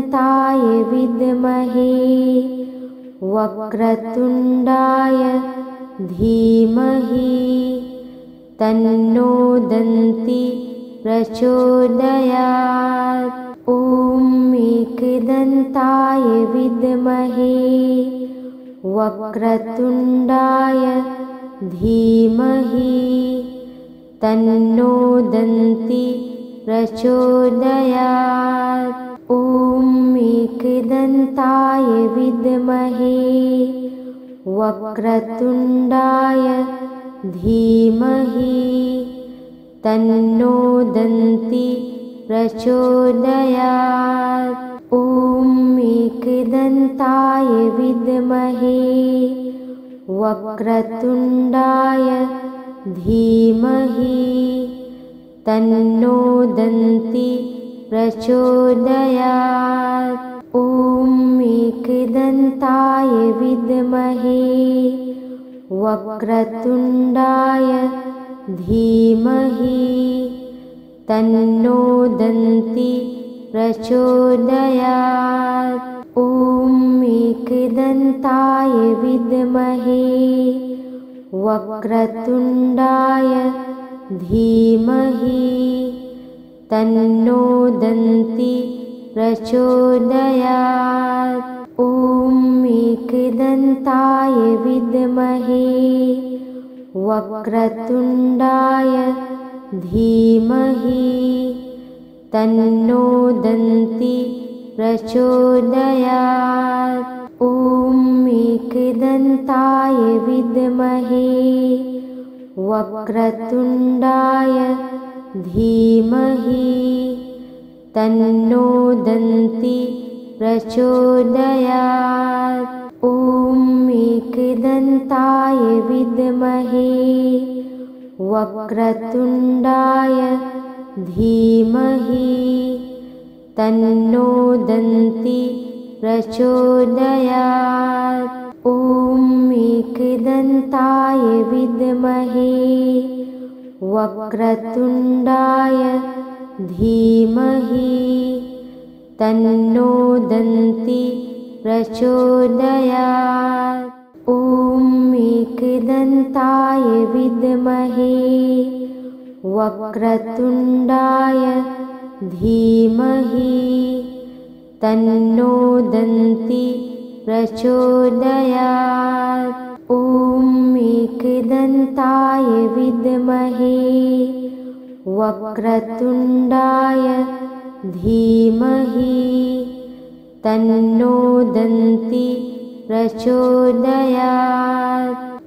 एकदन्ताय विद्महे वक्रतुण्डाय धीमहि तन्नो दन्ती प्रचोदयात्। ॐ एकदन्ताय विद्महे वक्रतुण्डाय धीमहि तन्नो दन्ती प्रचोदयात्। ॐ एकदन्ताय विद्महे वक्रतुण्डाय धीमहि तन्नो दन्ती प्रचोदयात्। ॐ एकदन्ताय विद्महे वक्रतुण्डाय धीमहि तन्नो दन्ती प्रचोदयात्। ॐ एकदन्ताय विद्महे वक्रतुण्डाय धीमहि तन्नो दन्ती प्रचोदयात्। ॐ एकदन्ताय विद्महे वक्रतुण्डाय धीमहि तन्नो दन्ती प्रचोदयात्। ॐ एकदन्ताय विद्महे वक्रतुण्डाय धीमहि तन्नो दन्ती प्रचोदयात्। ॐ एकदन्ताय विद्महे वक्रतुण्डाय धीमहि तन्नो दन्ती प्रचोदयात्। ॐ एकदन्ताय विद्महे वक्रतुण्डाय धीमहि तन्नो दन्ती प्रचोदयात्। ॐ एकदन्ताय विद्महे वक्रतुण्डाय धीमहि तन्नो दन्ती प्रचोदयात्। ॐ एकदन्ताय विद्महे वक्रतुण्डाय धीमहि तन्नो दन्ती प्रचोदयात्। ॐ एकदन्ताय विद्महे वक्रतुण्डाय धीमहि तन्नो दन्ती प्रचोदयात्।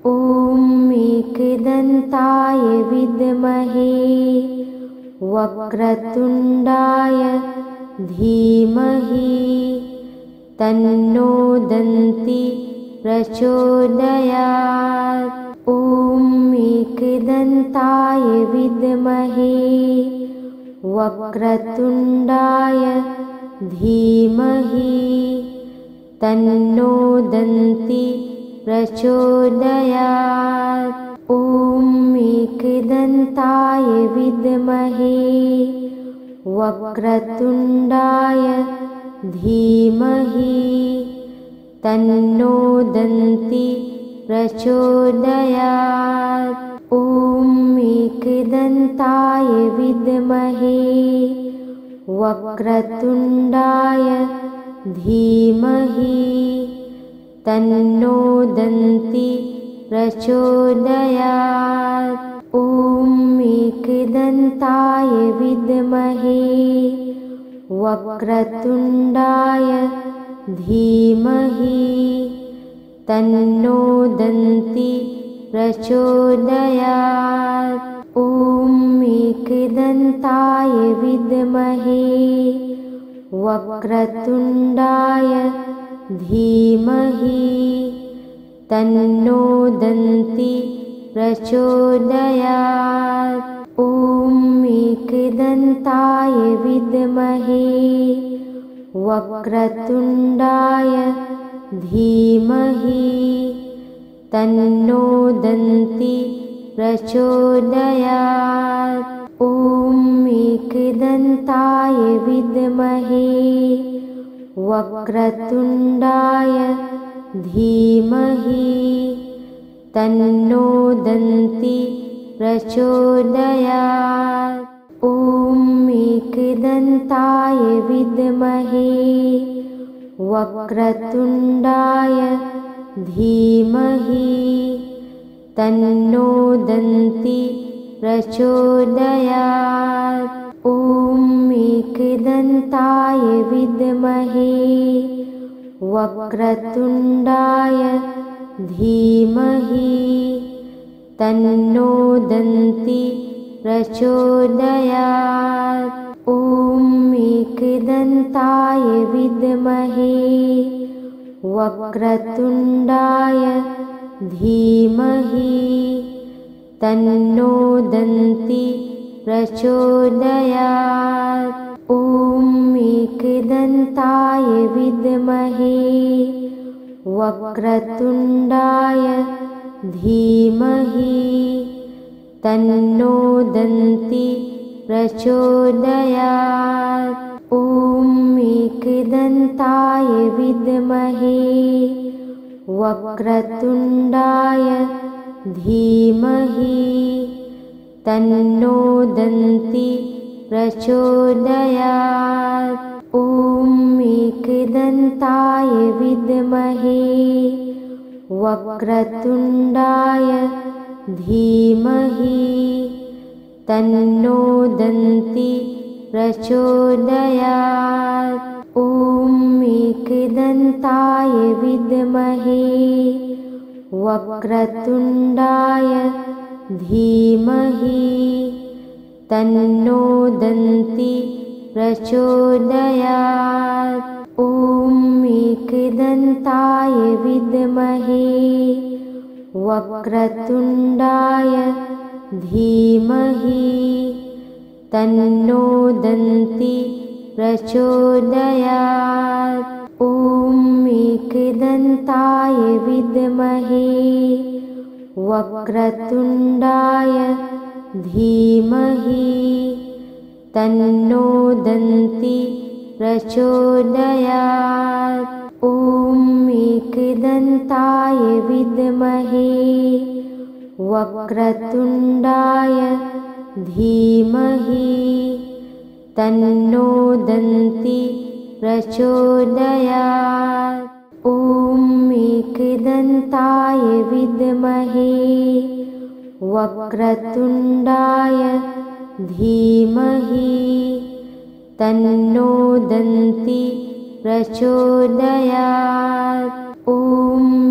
ॐ एकदन्ताय विद्महे वक्रतुण्डाय धीमहि तन्नो दन्ती प्रचोदयात्। ॐ एकदन्ताय विद्महे वक्रतुण्डाय धीमहि तन्नो दन्ती प्रचोदयात्। ॐ एकदन्ताय विद्महे वक्रतुण्डाय धीमहि तन्नो दन्ती प्रचोदयात्। ॐ एकदन्ताय विद्महे वक्रतुण्डाय धीमहि तन्नो दन्ती प्रचोदयात्। ॐ एकदन्ताय विद्महे वक्रतुण्डाय धीमहि तन्नो दन्ती प्रचोदयात्। ॐ एकदन्ताय विद्महे वक्रतुण्डाय धीमहि तन्नो दन्ती प्रचोदयात्। ॐ एकदन्ताय विद्महे वक्रतुण्डाय धीमहि तन्नो दन्ती प्रचोदयात्। ॐ एकदन्ताय विद्महे वक्रतुण्डाय धीमहि तन्नो दन्ती प्रचोदयात्। ॐ एकदन्ताय विद्महे वक्रतुण्डाय धीमहि तन्नो दन्ती प्रचोदयात्। ॐ एकदन्ताय विद्महे वक्रतुण्डाय धीमहि तन्नो दन्ती प्रचोदयात्। ॐ एकदन्ताय विद्महे वक्रतुण्डाय धीमहि तन्नो दन्ती प्रचोदयात्। ॐ एकदन्ताय विद्महे वक्रतुण्डाय धीमहि तन्नो दन्ती प्रचोदयात्। ॐ एकदन्ताय विद्महे वक्रतुण्डाय धीमहि तन्नो दन्ती प्रचोदयात्। ॐ एकदन्ताय विद्महे वक्रतुण्डाय धीमहि तन्नो दन्ती प्रचोदयात्। ॐ एकदन्ताय विद्महे वक्रतुण्डाय धीमहि तन्नो दन्ती प्रचोदयात्। ॐ एकदन्ताय विद्महे वक्रतुण्डाय धीमहि तन्नो दन्ती प्रचोदयात्। ॐ एकदन्ताय विद्महे वक्रतुण्डाय धीमहि तन्नो दन्ती प्रचोदयात्। ॐ एकदन्ताय विद्महे वक्रतुण्डाय धीमहि तन्नो दन्ती प्रचोदयात्। ॐ एकदन्ताय विद्महे वक्रतुण्डाय धीमहि तन्नो दन्ती प्रचोदयात्। ॐ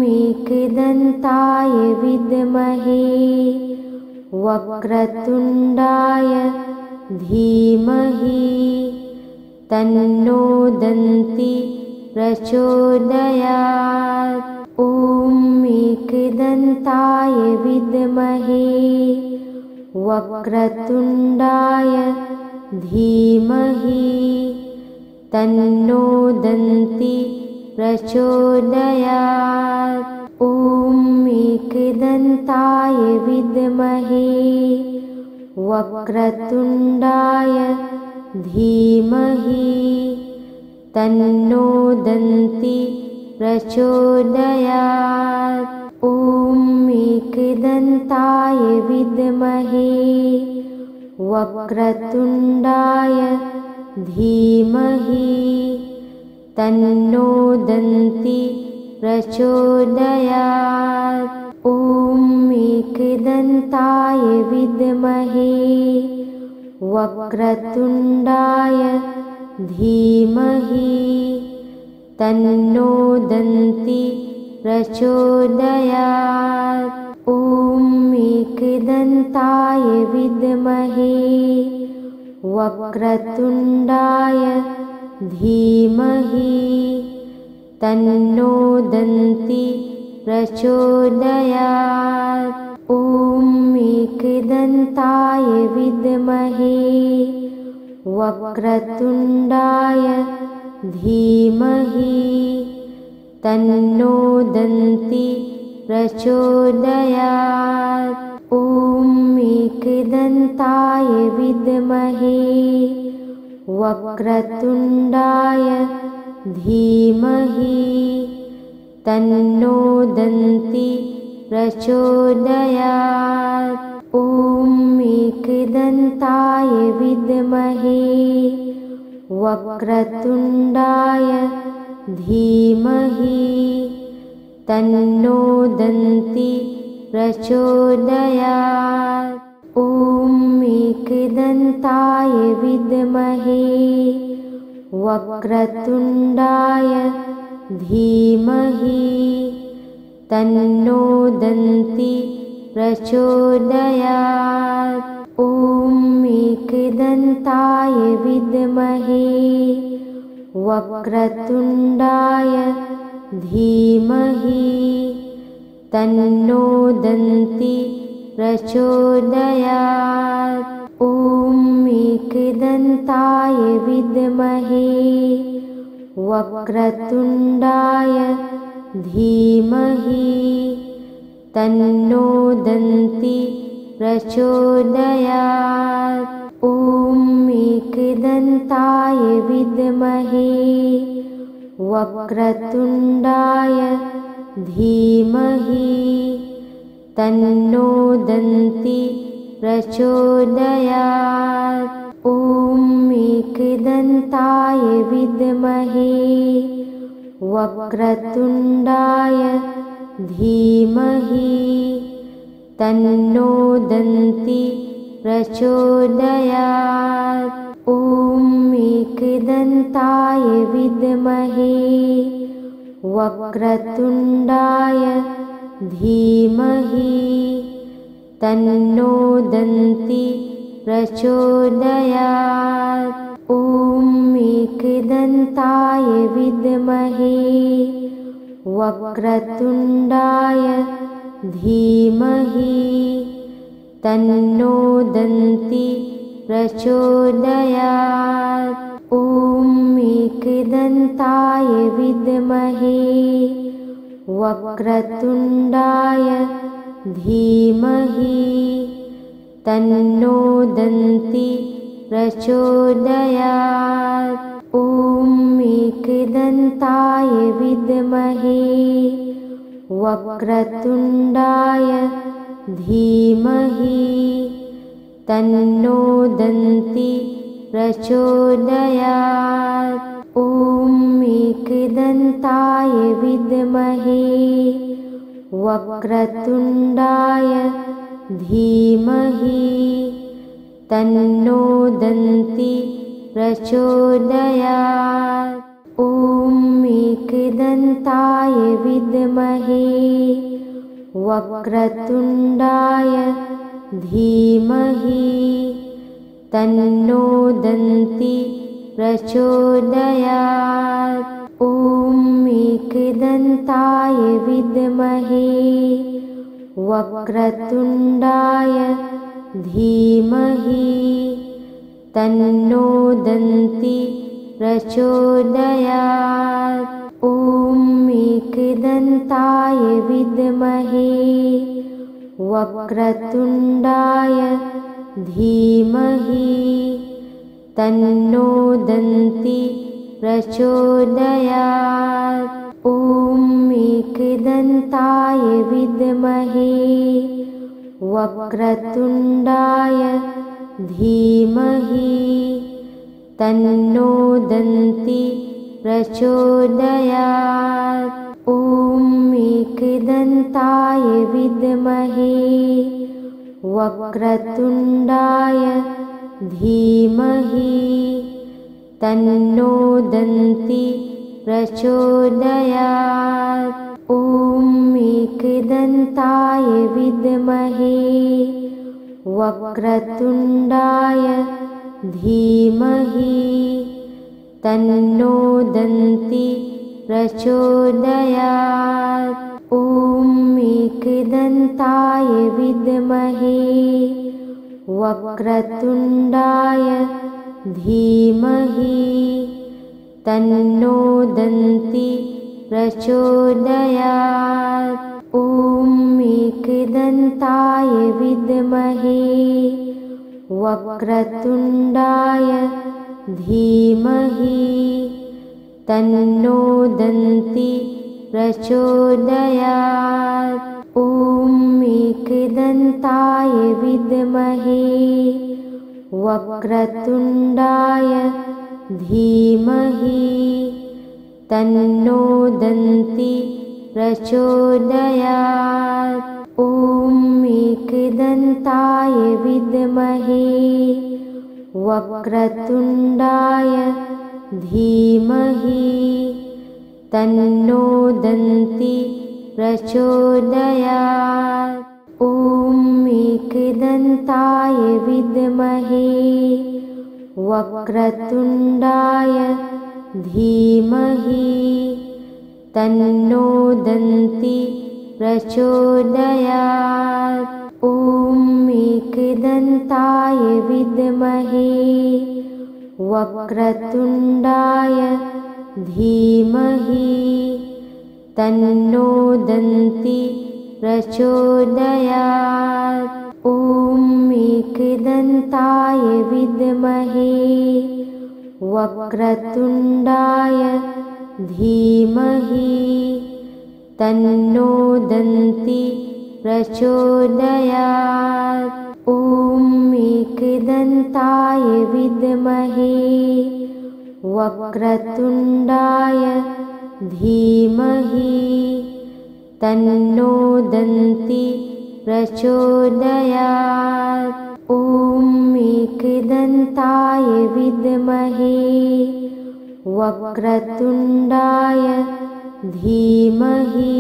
एकदन्ताय विद्महे वक्रतुण्डाय धीमहि तन्नो दन्ती प्रचोदयात्। ॐ एकदन्ताय विद्महे वक्रतुण्डाय धीमहि तन्नो दन्ती प्रचोदयात्। ॐ एकदन्ताय विद्महे वक्रतुण्डाय धीमहि तन्नो दन्ती प्रचोदयात्। ॐ एकदन्ताय विद्महे वक्रतुण्डाय धीमहि तन्नो दन्ती प्रचोदयात्। ॐ एकदन्ताय विद्महे वक्रतुण्डाय धीमहि तन्नो दन्ती प्रचोदयात्। ॐ एकदन्ताय विद्महे वक्रतुण्डाय धीमहि तन्नो दन्ती प्रचोदयात्। ॐ एकदन्ताय विद्महे वक्रतुण्डाय धीमहि तन्नो दन्ती प्रचोदयात्। ॐ एकदन्ताय विद्महे वक्रतुण्डाय धीमहि तन्नो दन्ति प्रचोदयात्। ॐ एकदन्ताय विद्महे वक्रतुण्डाय धीमहि तन्नो दन्ति प्रचोदयात्। ॐ एकदन्ताय विद्महे वक्रतुण्डाय धीमहि तन्नो दन्ति प्रचोदयात्। ॐ एकदन्ताय विद्महे वक्रतुण्डाय धीमहि तन्नो दन्ति प्रचोदयात्। ॐ एकदन्ताय विद्महे वक्रतुण्डाय धीमहि तन्नो दन्ति प्रचोदयात्। ॐ एकदन्ताय विद्महे वक्रतुण्डाय धीमहि तन्नो दन्ति प्रचोदयात्। ॐ एकदन्ताय विद्महे वक्रतुण्डाय धीमहि तन्नो दन्ति प्रचोदयात्। ॐ एकदन्ताय विद्महे वक्रतुण्डाय धीमहि तन्नो दन्ति प्रचोदयात्। ॐ एकदन्ताय विद्महे वक्रतुण्डाय धीमहि तन्नो दन्ति प्रचोदयात्। ॐ एकदन्ताय विद्महे वक्रतुण्डाय धीमहि तन्नो दन्ति प्रचोदयात्। ॐ एकदन्ताय विद्महे वक्रतुण्डाय धीमहि तन्नो दन्ति प्रचोदयात्। ॐ एकदन्ताय विद्महे वक्रतुण्डाय धीमहि तन्नो दन्ति प्रचोदयात्। ॐ एकदन्ताय विद्महे वक्रतुण्डाय धीमहि तन्नो दन्ति प्रचोदयात्। ॐ एकदन्ताय विद्महे वक्रतुण्डाय धीमहि तन्नो दन्ति प्रचोदयात्। ॐ एकदन्ताय विद्महे वक्रतुण्डाय धीमहि तन्नो दन्ति प्रचोदयात्। ॐ एकदन्ताय विद्महे वक्रतुण्डाय धीमहि तन्नो दन्ति प्रचोदयात्। ॐ एकदन्ताय विद्महे वक्रतुण्डाय धीमहि तन्नो दन्ति प्रचोदयात्। ॐ एकदन्ताय विद्महे वक्रतुण्डाय धीमहि तन्नो दन्ति प्रचोदयात्। ॐ एकदन्ताय विद्महे वक्रतुण्डाय धीमहि तन्नो दन्ति प्रचोदयात्। ॐ एकदन्ताय विद्महे वक्रतुण्डाय धीमहि तन्नो दन्ति प्रचोदयात्। ॐ एकदन्ताय विद्महे वक्रतुण्डाय धीमहि तन्नो दन्ति प्रचोदयात्। ॐ एकदन्ताय विद्महे वक्रतुण्डाय धीमहि तन्नो दन्ति प्रचोदयात्। ॐ एकदन्ताय विद्महे वक्रतुण्डाय धीमहि तन्नो दन्ति प्रचोदयात्। ॐ एकदन्ताय विद्महे वक्रतुण्डाय धीमहि तन्नो दन्ति प्रचोदयात्। ॐ एकदन्ताय विद्महे वक्रतुण्डाय धीमहि तन्नो दन्ति प्रचोदयात्। ॐ एकदन्ताय विद्महे वक्रतुण्डाय धीमहि तन्नो दन्ति प्रचोदयात्। ॐ एकदन्ताय विद्महे वक्रतुण्डाय धीमहि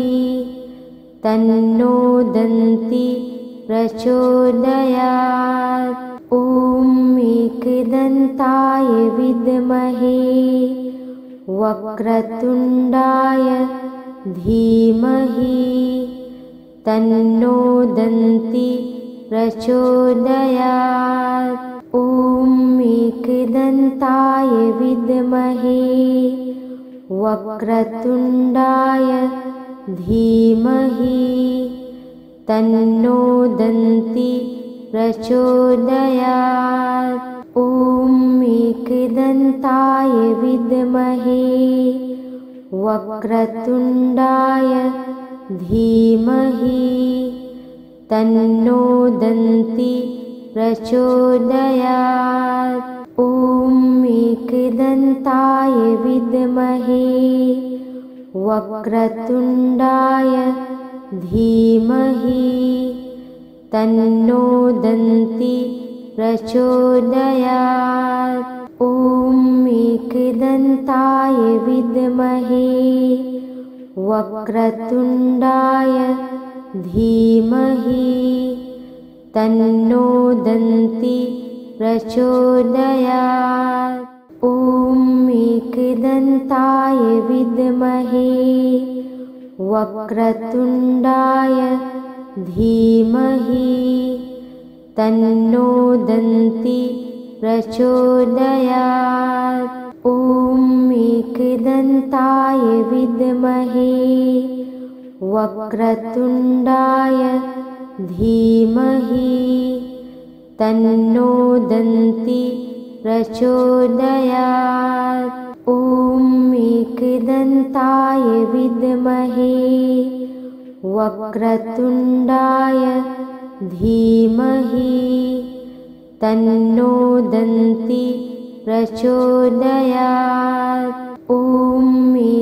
तन्नो दन्ति प्रचोदयात्। ॐ एकदन्ताय विद्महे वक्रतुण्डाय धीमहि तन्नो दन्ति प्रचोदयात्। ॐ एकदन्ताय विद्महे वक्रतुण्डाय धीमहि तन्नो दन्ति प्रचोदयात्। ॐ एकदन्ताय विद्महे वक्रतुण्डाय धीमहि तन्नो दन्ति प्रचोदयात्। ॐ एकदन्ताय विद्महे वक्रतुण्डाय धीमहि तन्नो दन्ति प्रचोदयात्। ॐ एकदन्ताय विद्महे वक्रतुण्डाय धीमहि तन्नो दन्ति प्रचोदयात्। ॐ एकदन्ताय विद्महे वक्रतुण्डाय धीमहि तन्नो दन्ति प्रचोदयात्। ॐ एकदन्ताय विद्महे वक्रतुण्डाय धीमहि तन्नो दन्ति प्रचोदयात्। ॐ एकदन्ताय विद्महे वक्रतुण्डाय धीमहि तन्नो दन्ति प्रचोदयात्। ॐ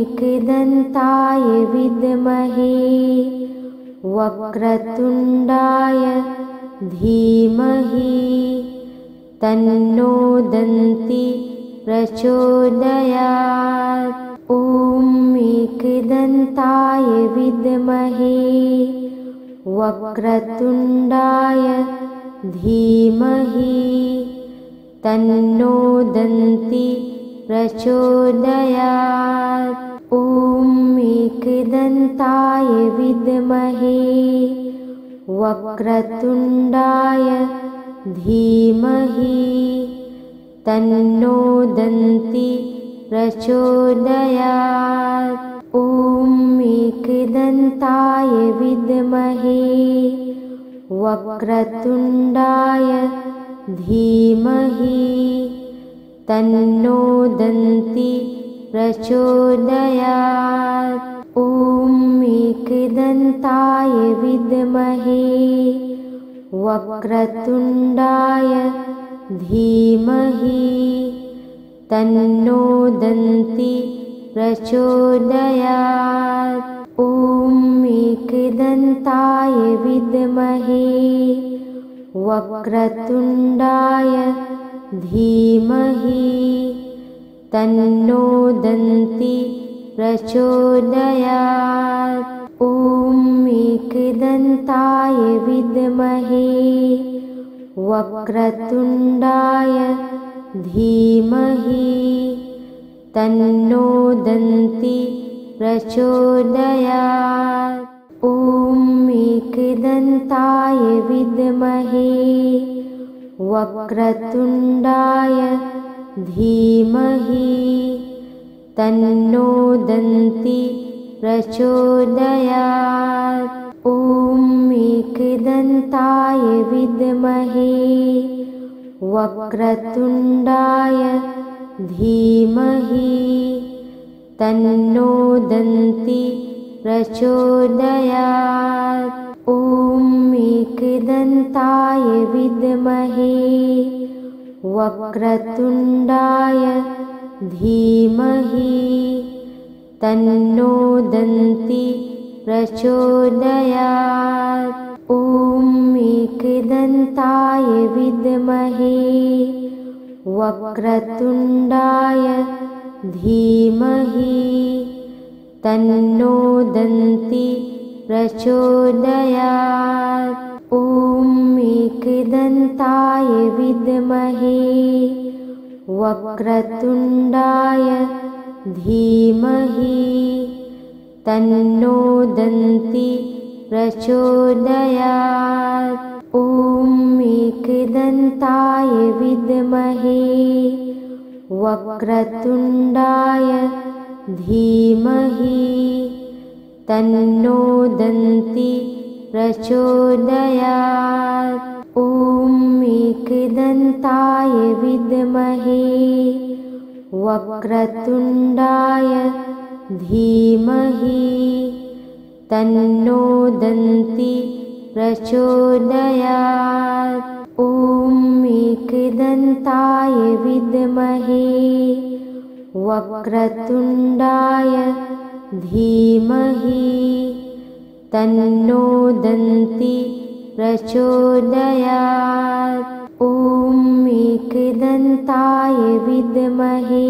एकदन्ताय विद्महे वक्रतुण्डाय धीमहि तन्नो दन्ति प्रचोदयात्। ॐ एकदन्ताय विद्महे वक्रतुण्डाय धीमहि तन्नो दन्ति प्रचोदयात्। ॐ एकदन्ताय विद्महे वक्रतुण्डाय धीमहि तन्नो दन्ति प्रचोदयात्। ॐ एकदन्ताय विद्महे वक्रतुण्डाय धीमहि तन्नो दन्ति प्रचोदयात्। ॐ एकदन्ताय विद्महे वक्रतुण्डाय धीमहि तन्नो दन्ती प्रचोदयात्। ॐ एकदन्ताय विद्महे वक्रतुण्डाय धीमहि तन्नो दन्ती प्रचोदयात्। ॐ एकदन्ताय विद्महे वक्रतुण्डाय धीमहि तन्नो दन्ती प्रचोदयात्। ॐ एकदन्ताय विद्महे वक्रतुण्डाय धीमहि तन्नो दन्ती प्रचोदयात्। ॐ एकदन्ताय विद्महे वक्रतुण्डाय धीमहि तन्नो दन्ती प्रचोदयात्। ॐ एकदन्ताय विद्महे वक्रतुण्डाय धीमहि तन्नो दन्ती प्रचोदयात्। ॐ एकदन्ताय विद्महे वक्रतुण्डाय धीमहि तन्नो दन्ती प्रचोदयात्। ॐ एकदन्ताय विद्महे वक्रतुण्डाय धीमहि तन्नो दन्ती प्रचोदयात्। ॐ एकदन्ताय विद्महे वक्रतुण्डाय धीमहि तन्नो दन्ती प्रचोदयात्। ॐ एकदन्ताय विद्महे वक्रतुण्डाय धीमहि तन्नो दन्ती प्रचोदयात्। ॐ एकदन्ताय विद्महे वक्रतुण्डाय धीमहि तन्नो दन्ती प्रचोदयात्। ॐ एकदन्ताय विद्महे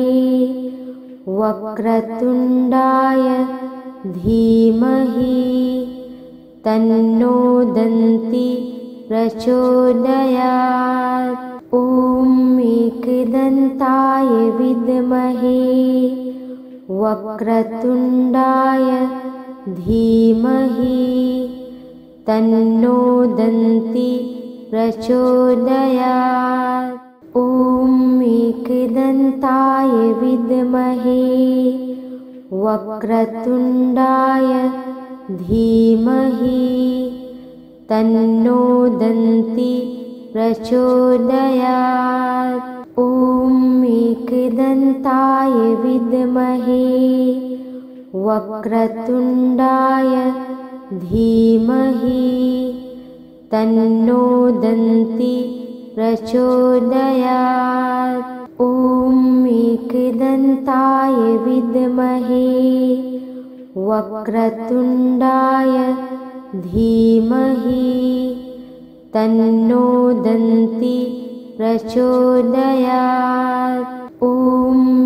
वक्रतुण्डाय धीमहि तन्नो दन्ती प्रचोदयात्। ॐ एकदन्ताय विद्महे वक्रतुण्डाय धीमहि तन्नो दन्ती प्रचोदयात्। ॐ एकदन्ताय विद्महे वक्रतुण्डाय धीमहि तन्नो दन्ती प्रचोदयात्। ॐ एकदन्ताय विद्महे वक्रतुण्डाय धीमहि तन्नो दन्ती प्रचोदयात्। ॐ एकदन्ताय विद्महे वक्रतुण्डाय धीमहि तन्नो दन्ती प्रचोदयात्। ॐ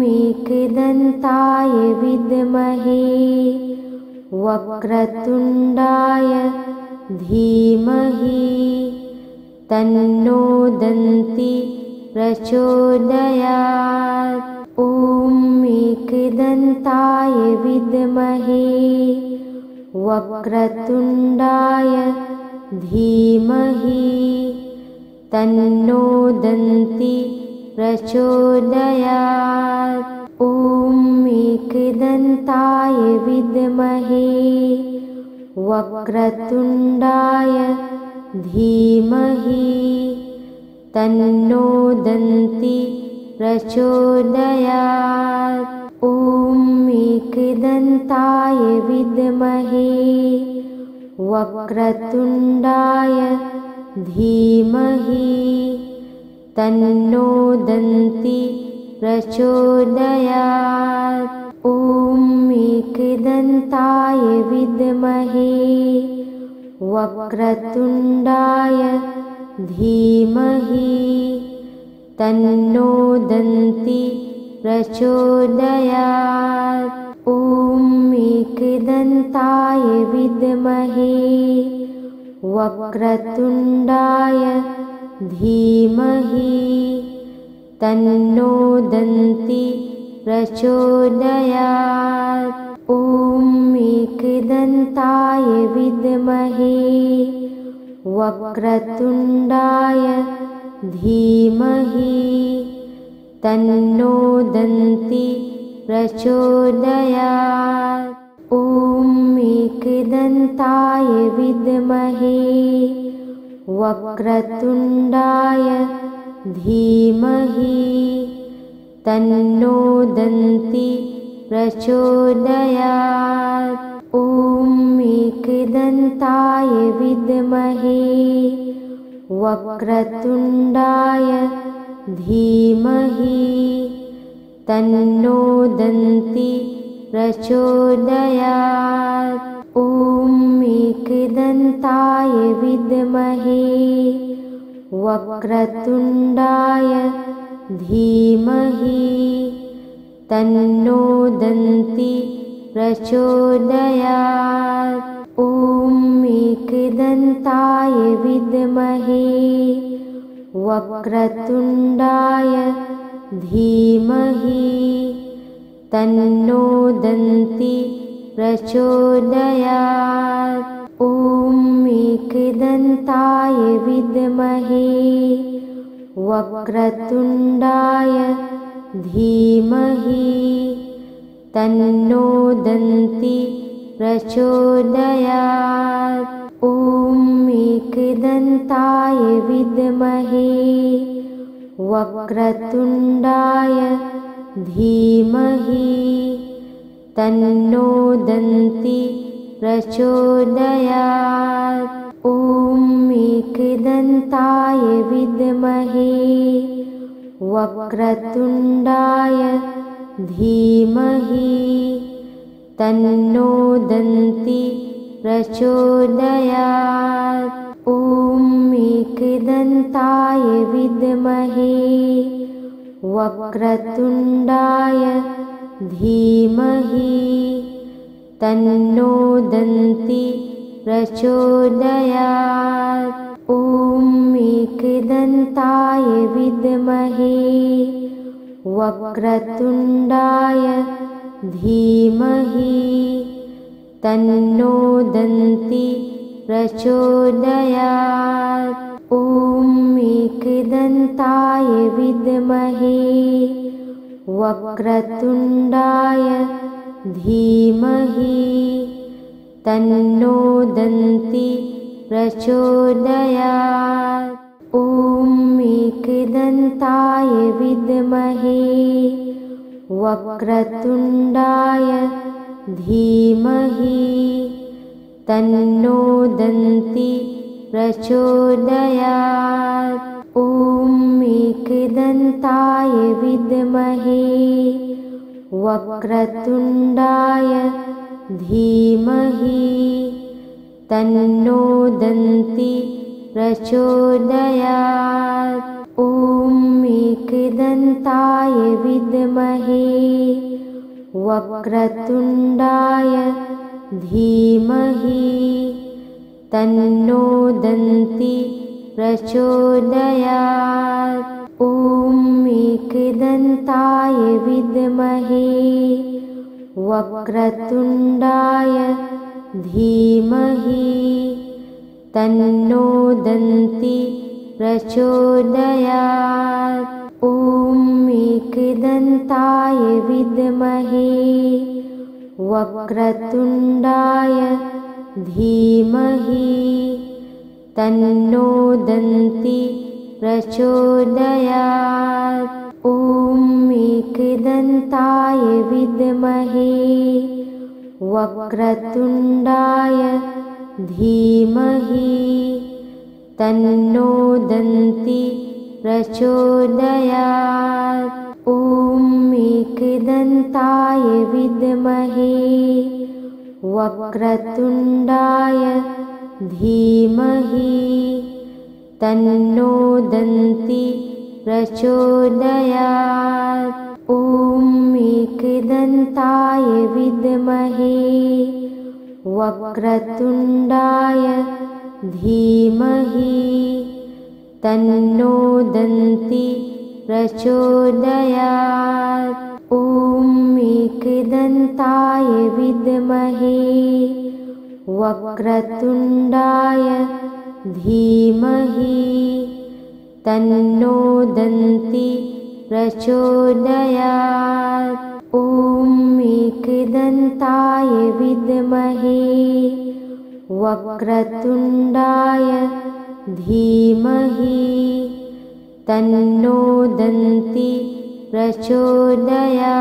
एकदन्ताय विद्महे वक्रतुण्डाय धीमहि तन्नो दन्ती प्रचोदयात्। ॐ एकदन्ताय विद्महे वक्रतुण्डाय धीमहि तन्नो दन्ती प्रचोदयात्। ॐ एकदन्ताय विद्महे वक्रतुण्डाय धीमहि तन्नो दन्ती प्रचोदयात्। ॐ एकदन्ताय विद्महे वक्रतुण्डाय धीमहि तन्नो दन्ती प्रचोदयात्। ॐ एकदन्ताय विद्महे वक्रतुण्डाय धीमहि तन्नो दन्ती प्रचोदयात्। ॐ एकदन्ताय विद्महे वक्रतुण्डाय धीमहि तन्नो दन्ती प्रचोदयात्। ॐ एकदन्ताय विद्महे वक्रतुण्डाय धीमहि तन्नो दन्ती प्रचोदयात्। ॐ एकदन्ताय विद्महे वक्रतुण्डाय धीमहि तन्नो दन्ती प्रचोदयात्। ॐ एकदन्ताय विद्महे वक्रतुण्डाय धीमहि तन्नो दन्ती प्रचोदयात्। ॐ एकदन्ताय विद्महे वक्रतुण्डाय धीमहि तन्नो दन्ती प्रचोदयात्। ॐ एकदन्ताय विद्महे वक्रतुण्डाय धीमहि तन्नो दन्ती प्रचोदयात्। ॐ एकदन्ताय विद्महे वक्रतुण्डाय धीमहि तन्नो दन्ती प्रचोदयात्। ॐ एकदन्ताय विद्महे वक्रतुण्डाय धीमहि तन्नो दन्ती प्रचोदयात्। ॐ एकदन्ताय विद्महे वक्रतुण्डाय धीमहि तन्नो दन्ती प्रचोदयात्। ॐ एकदन्ताय विद्महे वक्रतुण्डाय धीमहि तन्नो दन्ती प्रचोदयात्। ॐ एकदन्ताय विद्महे वक्रतुण्डाय धीमहि तन्नो दन्ती प्रचोदयात्। ॐ एकदन्ताय विद्महे वक्रतुण्डाय धीमहि तन्नो दन्ती प्रचोदयात्। ॐ एकदन्ताय विद्महे वक्रतुण्डाय धीमहि तन्नो दन्ती प्रचोदयात्। ॐ एकदन्ताय विद्महे वक्रतुण्डाय धीमहि तन्नो दन्ती प्रचोदयात्। ॐ एकदन्ताय विद्महे वक्रतुण्डाय धीमहि तन्नो दन्ती प्रचोदयात्। ॐ एकदन्ताय विद्महे वक्रतुण्डाय धीमहि तन्नो दन्ती प्रचोदयात्। ॐ एकदन्ताय विद्महे वक्रतुण्डाय धीमहि तन्नो दन्ती प्रचोदयात्। ॐ एकदन्ताय विद्महे वक्रतुण्डाय धीमहि तन्नो दन्ती प्रचोदयात्। ॐ एकदन्ताय विद्महे वक्रतुण्डाय धीमहि तन्नो दन्ती प्रचोदयात्। ॐ एकदन्ताय विद्महे वक्रतुण्डाय धीमहि तन्नो दन्ती प्रचोदयात्। ॐ एकदन्ताय विद्महे वक्रतुण्डाय धीमहि तन्नो दन्ती प्रचोदयात्। ॐ एकदन्ताय विद्महे वक्रतुण्डाय धीमहि तन्नो दन्ती प्रचोदयात्।